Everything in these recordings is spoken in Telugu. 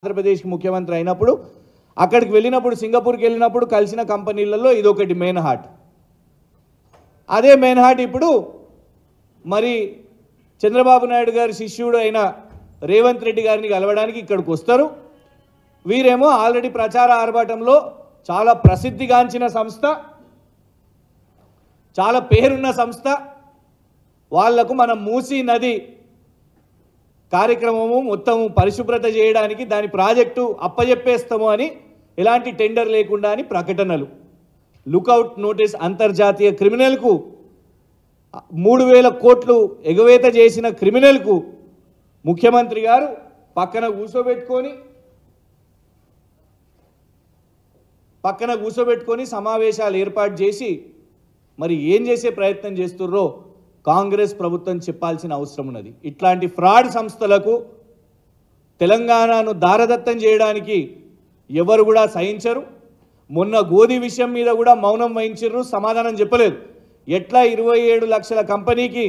ఆంధ్రప్రదేశ్కి ముఖ్యమంత్రి అయినప్పుడు అక్కడికి వెళ్ళినప్పుడు సింగపూర్కి వెళ్ళినప్పుడు కలిసిన కంపెనీలలో ఇదొకటి మెయిన్ హార్ట్. అదే మెయిన్ హార్ట్ ఇప్పుడు మరి చంద్రబాబు నాయుడు గారి శిష్యుడు అయిన రేవంత్ రెడ్డి గారిని కలవడానికి ఇక్కడికి వస్తారు. వీరేమో ఆల్రెడీ ప్రచార ఆర్భాటంలో చాలా ప్రసిద్ధిగాంచిన సంస్థ, చాలా పేరున్న సంస్థ, వాళ్లకు మనం మూసీ నది కార్యక్రమము మొత్తం పరిశుభ్రత చేయడానికి దాని ప్రాజెక్టు అప్పజెప్పేస్తాము అని ఎలాంటి టెండర్ లేకుండా అని ప్రకటనలు. లుకౌట్ నోటీస్ అంతర్జాతీయ క్రిమినల్కు 3000 కోట్లు ఎగవేత చేసిన క్రిమినల్కు ముఖ్యమంత్రి గారు పక్కన కూర్చోబెట్టుకొని సమావేశాలు ఏర్పాటు చేసి మరి ఏం చేసే ప్రయత్నం చేస్తుర్రో కాంగ్రెస్ ప్రభుత్వం చెప్పాల్సిన అవసరం ఉన్నది. ఇట్లాంటి ఫ్రాడ్ సంస్థలకు తెలంగాణను దారదత్తం చేయడానికి ఎవరు కూడా సహించరు. మొన్న గోధి విషయం మీద కూడా మౌనం వహించారు, సమాధానం చెప్పలేదు. ఎట్లా 27 లక్షల కంపెనీకి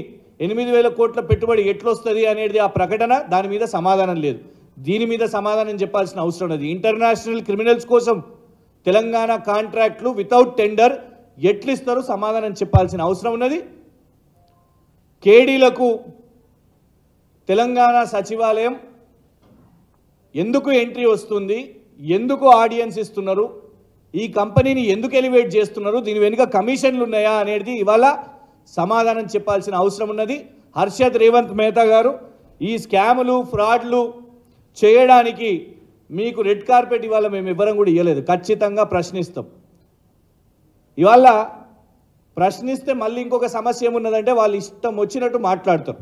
8000 కోట్ల పెట్టుబడి ఎట్లొస్తుంది అనేది ఆ ప్రకటన, దాని మీద సమాధానం లేదు. దీని మీద సమాధానం చెప్పాల్సిన అవసరం ఉన్నది. ఇంటర్నేషనల్ క్రిమినల్స్ కోసం తెలంగాణ కాంట్రాక్ట్లు వితౌట్ టెండర్ ఎట్లిస్తారు సమాధానం చెప్పాల్సిన అవసరం ఉన్నది. కేడీలకు తెలంగాణ సచివాలయం ఎందుకు ఎంట్రీ వస్తుంది, ఎందుకు ఆడియన్స్ ఇస్తున్నారు, ఈ కంపెనీని ఎందుకు ఎలివేట్ చేస్తున్నారు, దీని వెనుక కమిషన్లు ఉన్నాయా అనేది ఇవాళ సమాధానం చెప్పాల్సిన అవసరం ఉన్నది. హర్షద్ రేవంత్ మెహతా గారు ఈ స్కాములు ఫ్రాడ్లు చేయడానికి మీకు రెడ్ కార్పెట్ ఇవాళ మేము ఇవ్వడం కూడా ఇవ్వలేదు. ఖచ్చితంగా ప్రశ్నిస్తాం. ఇవాళ ప్రశ్నిస్తే మళ్ళీ ఇంకొక సమస్య ఏమున్నదంటే వాళ్ళు ఇష్టం వచ్చినట్టు మాట్లాడతారు,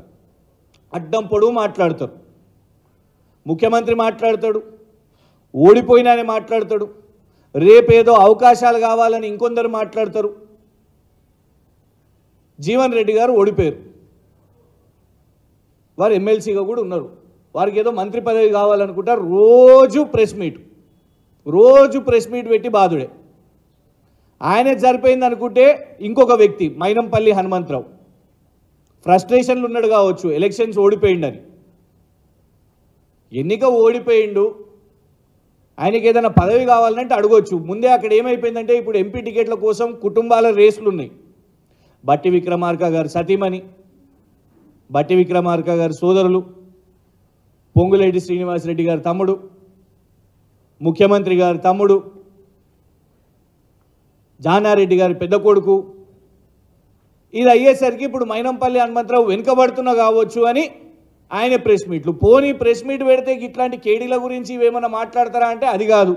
అడ్డం పొడుగు మాట్లాడతారు. ముఖ్యమంత్రి మాట్లాడతాడు, ఓడిపోయినా అని మాట్లాడతాడు, రేపేదో అవకాశాలు కావాలని ఇంకొందరు మాట్లాడతారు. జీవన్ రెడ్డి గారు ఓడిపోయారు, వారు ఎమ్మెల్సీగా కూడా ఉన్నారు, వారికి ఏదో మంత్రి పదవి కావాలనుకుంటారు. రోజు ప్రెస్ మీట్ పెట్టి బాధుడే. ఆయనే సరిపోయింది అనుకుంటే ఇంకొక వ్యక్తి మైనంపల్లి హనుమంతరావు ఫ్రస్ట్రేషన్లు ఉన్నాడు కావచ్చు, ఎలక్షన్స్ ఓడిపోయిండని. ఎన్నిక ఓడిపోయిండు, ఆయనకి ఏదైనా పదవి కావాలంటే అడగొచ్చు. ముందే అక్కడ ఏమైపోయిందంటే ఇప్పుడు ఎంపీ టికెట్ల కోసం కుటుంబాల రేసులు ఉన్నాయి. బట్టి విక్రమార్క గారు సతీమణి, బట్టి విక్రమార్క గారి సోదరులు, పొంగులేటి శ్రీనివాసరెడ్డి గారి తమ్ముడు, ముఖ్యమంత్రి గారి తమ్ముడు, జానారెడ్డి గారి పెద్ద కొడుకు, ఇది అయ్యేసరికి ఇప్పుడు మైనంపల్లి హనుమంతరావు వెనుకబడుతున్నా కావచ్చు అని ఆయన ప్రెస్ మీట్లు. పోనీ ప్రెస్ మీట్ పెడితే ఇట్లాంటి కేడీల గురించి ఇవేమన్నా మాట్లాడతారా అంటే అది కాదు.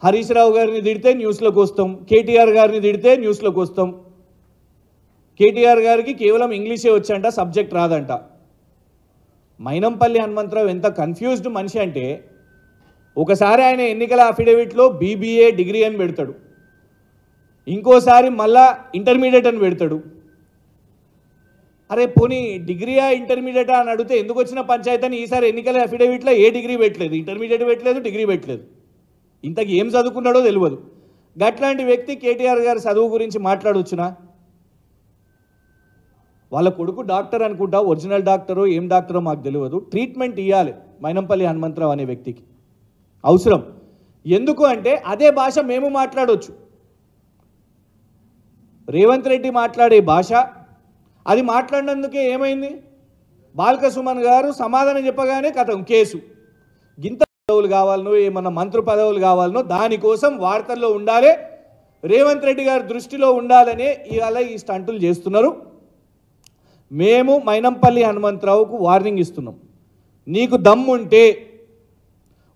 హరీష్ రావు గారిని తిడితే న్యూస్లోకి వస్తాం, కేటీఆర్ గారిని తిడితే న్యూస్లోకి వస్తాం. కేటీఆర్ గారికి కేవలం ఇంగ్లీషే వచ్చంట, సబ్జెక్ట్ రాదంట. మైనంపల్లి హనుమంతరావు ఎంత కన్ఫ్యూజ్డ్ మనిషి అంటే ఒకసారి ఆయన ఎన్నికల అఫిడవిట్లో BBA డిగ్రీ అని పెడతాడు, ఇంకోసారి మళ్ళా ఇంటర్మీడియట్ అని పెడతాడు. అరే పోనీ డిగ్రీయా ఇంటర్మీడియటా అని అడిగితే ఎందుకు వచ్చిన పంచాయతీ అని ఈసారి ఎన్నికల అఫిడవిట్లో ఏ డిగ్రీ పెట్టలేదు, ఇంటర్మీడియట్ పెట్టలేదు, డిగ్రీ పెట్టలేదు. ఇంతకు ఏం చదువుకున్నాడో తెలియదు. గట్లాంటి వ్యక్తి కేటీఆర్ గారి చదువు గురించి మాట్లాడవచ్చునా? వాళ్ళ కొడుకు డాక్టర్ అనుకుంటా, ఒరిజినల్ డాక్టరో ఏం డాక్టరో మాకు తెలియదు. ట్రీట్మెంట్ ఇవ్వాలి మైనంపల్లి హనుమంతరావు అనే వ్యక్తికి, అవసరం. ఎందుకు అంటే అదే భాష మేము మాట్లాడవచ్చు. రేవంత్ రెడ్డి మాట్లాడే భాష అది మాట్లాడినందుకే ఏమైంది, బాల్క సుమన్ గారు సమాధానం చెప్పగానే కథం కేసు. గింత పదవులు కావాలనో ఏమన్నా మంత్రి పదవులు కావాలనో దానికోసం వార్తల్లో ఉండాలి, రేవంత్ రెడ్డి గారి దృష్టిలో ఉండాలనే ఇవాళ ఈ స్టంటులు చేస్తున్నారు. మేము మైనంపల్లి హనుమంతరావుకు వార్నింగ్ ఇస్తున్నాం. నీకు దమ్ముంటే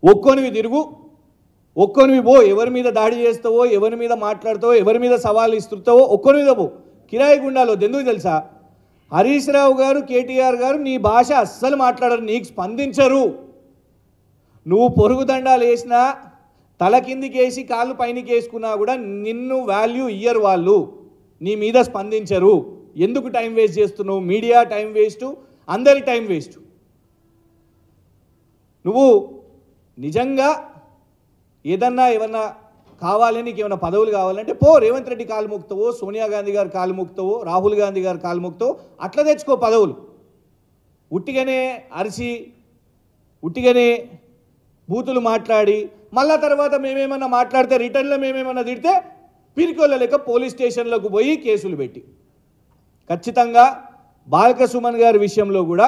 ఒక్కొనివి తిరుగు, ఒక్కొనివి పో. ఎవరి మీద దాడి చేస్తావో, ఎవరి మీద మాట్లాడతావో, ఎవరి మీద సవాళ్ళు ఇస్తుంటావో ఒక్కొని మీద పో. కిరాయి గుండాలో ఎందుకు తెలుసా, హరీష్ రావు గారు, కేటీఆర్ గారు నీ భాష అస్సలు మాట్లాడరు, నీకు స్పందించరు. నువ్వు పొరుగు దండాలు వేసినా, తల కిందికి వేసి కాళ్ళు పైనకి వేసుకున్నా కూడా నిన్ను వాల్యూ ఇయ్యరు వాళ్ళు, నీ మీద స్పందించరు. ఎందుకు టైం వేస్ట్ చేస్తున్నావు? మీడియా టైం వేస్ట్, అందరి టైం వేస్ట్. నువ్వు నిజంగా ఏమన్నా కావాలి, నీకు ఏమైనా పదవులు కావాలంటే పో, రేవంత్ రెడ్డి కాలు మొక్కుతావో, సోనియా గాంధీ గారు కాలు మొక్కుతావో, రాహుల్ గాంధీ గారు కాలు మొక్కుతావో అట్లా తెచ్చుకో పదవులు. ఉట్టిగానే అరిసి ఉట్టిగానే బూతులు మాట్లాడి మళ్ళా తర్వాత మేమేమన్నా మాట్లాడితే రిటర్న్లో మేమేమన్నా తిడితే పిరికోళ్ళ లెక్క పోలీస్ స్టేషన్లకు పోయి కేసులు పెట్టి ఖచ్చితంగా బాల్క సుమన్ గారి విషయంలో కూడా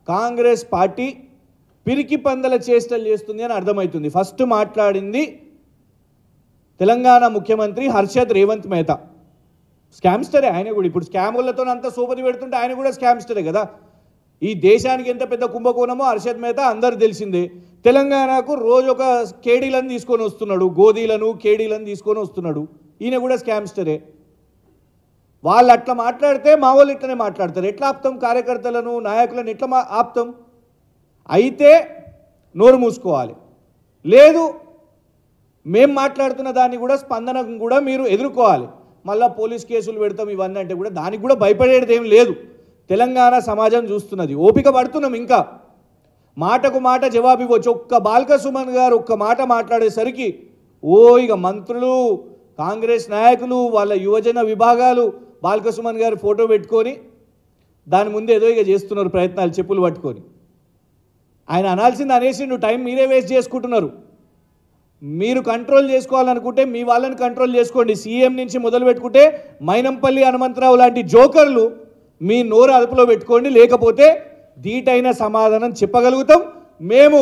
కాంగ్రెస్ పార్టీ పిరికి పందల చేష్టలు చేస్తుంది అని అర్థమవుతుంది. ఫస్ట్ మాట్లాడింది తెలంగాణ ముఖ్యమంత్రి హర్షద్ రేవంత్ మెహతా. స్కామ్స్టరే ఆయన కూడా. ఇప్పుడు స్కాములతో అంత సోపతి పెడుతుంటే ఆయన కూడా స్కామ్స్టరే కదా. ఈ దేశానికి ఎంత పెద్ద కుంభకోణమో హర్షద్ మెహతా అందరు తెలిసిందే. తెలంగాణకు రోజు ఒక కేడీలను తీసుకొని వస్తున్నాడు, గోధీలను కేడీలను తీసుకొని వస్తున్నాడు. ఈయన కూడా స్కామ్స్టరే. వాళ్ళు అట్లా మాట్లాడితే మా వాళ్ళు ఇట్లనే మాట్లాడతారు. ఎట్లా ఆపుతాం? కార్యకర్తలను నాయకులను ఎట్లా ఆపుతాం? అయితే నోరు మూసుకోవాలి. లేదు మేం మాట్లాడుతున్న దాన్ని కూడా స్పందన కూడా మీరు ఎదుర్కోవాలి. మళ్ళీ పోలీస్ కేసులు పెడతాం ఇవన్నీ అంటే కూడా దానికి కూడా భయపడేది ఏం లేదు. తెలంగాణ సమాజం చూస్తున్నది. ఓపిక పడుతున్నాం. ఇంకా మాటకు మాట జవాబు ఇవ్వచ్చు. ఒక్క బాల్క సుమన్ గారు ఒక్క మాట మాట్లాడేసరికి ఇక మంత్రులు, కాంగ్రెస్ నాయకులు, వాళ్ళ యువజన విభాగాలు బాల్క సుమన్ గారు ఫోటో పెట్టుకొని దాని ముందు ఏదో ఇక చేస్తున్నారు ప్రయత్నాలు చెప్పులు పట్టుకొని. ఆయన అనాల్సింది అనేసిండు. టైం మీరే వేస్ట్ చేసుకుంటున్నారు. మీరు కంట్రోల్ చేసుకోవాలనుకుంటే మీ వాళ్ళని కంట్రోల్ చేసుకోండి. సీఎం నుంచి మొదలు పెట్టుకుంటే మైనంపల్లి హనుమంతరావు లాంటి జోకర్లు మీ నోరు అదుపులో పెట్టుకోండి. లేకపోతే ధీటైన సమాధానం చెప్పగలుగుతాం. మేము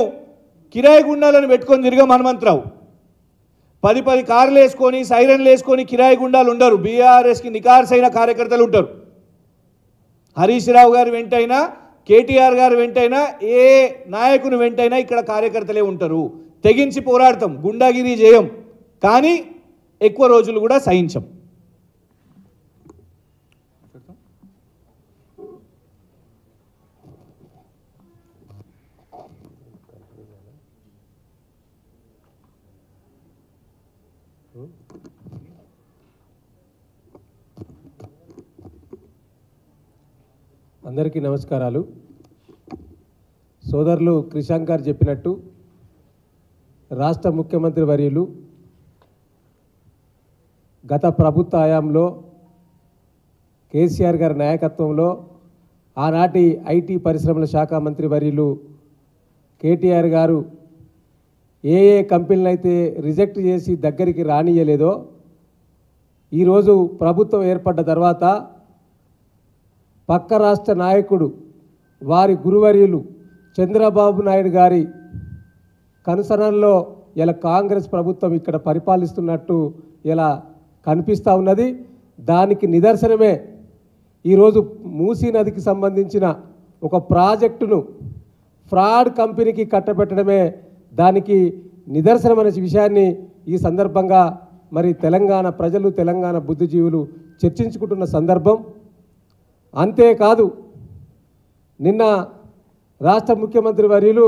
కిరాయి గుండాలను పెట్టుకొని తిరిగాం. హనుమంతరావు 10 కార్లు వేసుకొని సైరన్లు వేసుకొని కిరాయి గుండాలు ఉండరు. బీఆర్ఎస్కి నికార్సైన కార్యకర్తలు ఉంటారు. హరీష్ రావు గారు వెంటైనా, కేటీఆర్ గారు వెంటైనా, ఏ నాయకుని వెంటైనా ఇక్కడ కార్యకర్తలే ఉంటారు. తెగించి పోరాడతాం, గుండాగిరి చేయం, కానీ ఎక్కువ రోజులు కూడా సహించం. అందరికీ నమస్కారాలు. సోదరులు క్రిషాంక్ గారు చెప్పినట్టు రాష్ట్ర ముఖ్యమంత్రి వర్యులు గత ప్రభుత్వ హయాంలో కేసీఆర్ గారి నాయకత్వంలో ఆనాటి ఐటీ పరిశ్రమల శాఖ మంత్రి వర్యులు కేటీఆర్ గారు ఏ కంపెనీలు అయితే రిజెక్ట్ చేసి దగ్గరికి రానియలేదో ఈరోజు ప్రభుత్వం ఏర్పడ్డ తర్వాత పక్క రాష్ట్ర నాయకుడు వారి గురువర్యులు చంద్రబాబు నాయుడు గారి కనుసరణలో ఇలా కాంగ్రెస్ ప్రభుత్వం ఇక్కడ పరిపాలిస్తున్నట్టు ఇలా కనిపిస్తూ ఉన్నది. దానికి నిదర్శనమే ఈరోజు మూసీ నదికి సంబంధించిన ఒక ప్రాజెక్టును ఫ్రాడ్ కంపెనీకి కట్టబెట్టడమే దానికి నిదర్శనమైన విషయాన్ని ఈ సందర్భంగా మరి తెలంగాణ ప్రజలు, తెలంగాణ బుద్ధిజీవులు చర్చించుకుంటున్న సందర్భం. అంతేకాదు నిన్న రాష్ట్ర ముఖ్యమంత్రి వర్యులు